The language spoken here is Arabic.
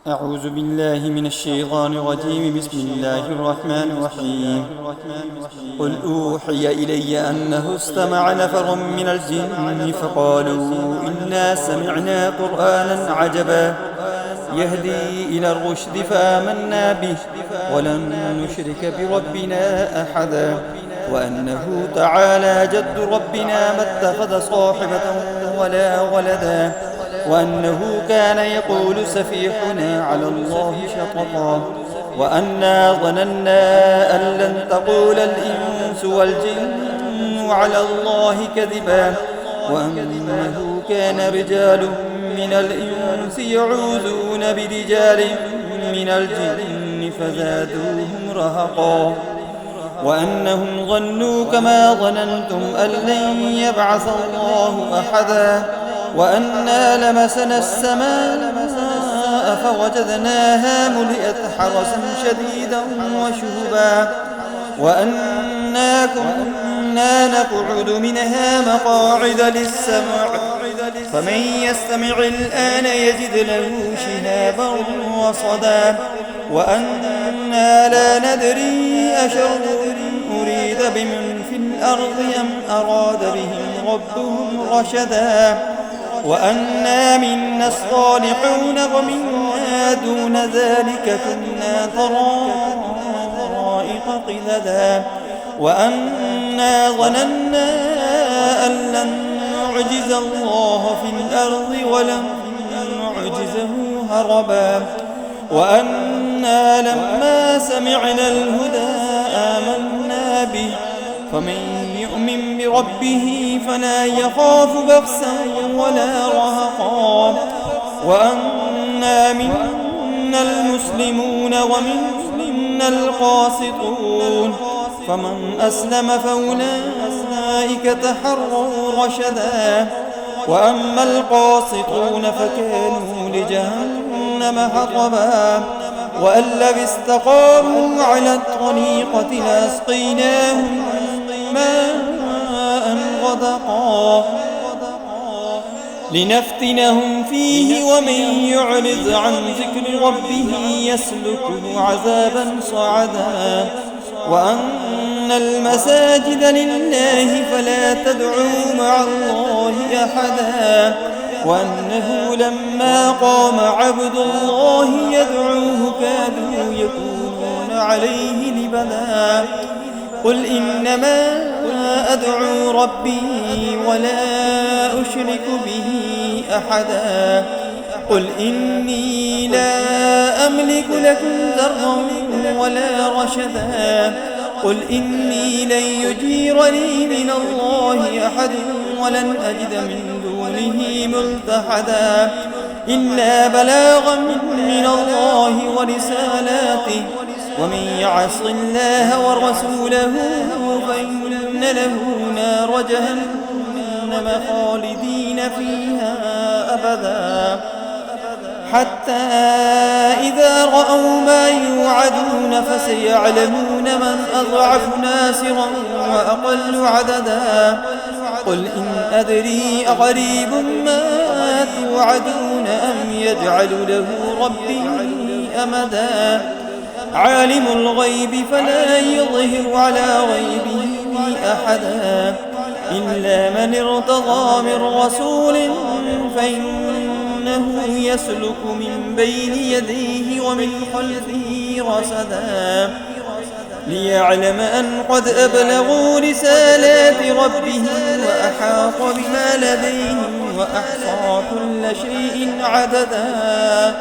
أعوذ بالله من الشيطان الرجيم. بسم الله الرحمن الرحيم. قل أوحي إلي أنه استمع نفر من الجن فقالوا إنا سمعنا قرآنا عجبا يهدي إلى الرشد فآمنا به ولن نشرك بربنا أحدا وأنه تعالى جد ربنا ما اتخذ صاحبة ولا ولدا وأنه كان يقول سفيحنا على الله شططا وأنا ظننا أن لن تقول الإنس والجن على الله كذبا وأنه كان رجال من الإنس يعوذون برجال من الجن فزادوهم رهقا وأنهم ظنوا كما ظننتم أن لن يبعث الله أحدا وأنا لمسنا السماء فوجدناها ملئت حرسا شديدا وشهبا وأنا كنا نقعد منها مقاعد للسمع فمن يستمع الآن يجد له شهابا رصدا وأنا لا ندري أشر أريد بمن في الأرض أم أراد بهم ربهم رشدا وأنا منا الصالحون ومنا دون ذلك كنا طرائق قددا وأنا ظننا أن لن نعجز الله في الأرض ولن نعجزه هربا وأنا لما سمعنا الهدى آمنا به فمن يؤمن بربه فلا يخاف بخسا ولا رهقا وأنا منا المسلمون ومنا القاسطون فمن أسلم فأولئك تحروا رشدا وأما القاسطون فكانوا لجهنم حطبا وأن لو استقاموا على الطريقة لأسقيناهم ماء غدقا لنفتنهم فيه ومن يعرض عن ذكر ربه يسلكه عذابا صعدا وأن المساجد لله فلا تدعوا مع الله أحدا وأنه لما قام عبد الله يدعوه كادوا يكونون عليه لبدا قل إنما أدعو ربي ولا أشرك به أحدا قل إني لا أملك لكم ضرا ولا رشدا قل إني لن يجيرني من الله أحد ولن أجد من دونه ملتحدا إلا بلاغا من الله ورسالاته ومن يعص الله ورسوله فإن له نار جهنم خالدين فيها أبدا حتى إذا رأوا ما يوعدون فسيعلمون من أضعف ناصرا وأقل عددا قل إن أدري أقريب ما توعدون أم يجعل له ربي أمدا عالم الغيب فلا يظهر على غيبه أحدا إلا من ارتضى من رسول فإنه يسلك من بين يديه ومن خلفه رصدا ليعلم أن قد أبلغوا رسالات ربهم وأحاط بما لديهم وأحصى كل شيء عددا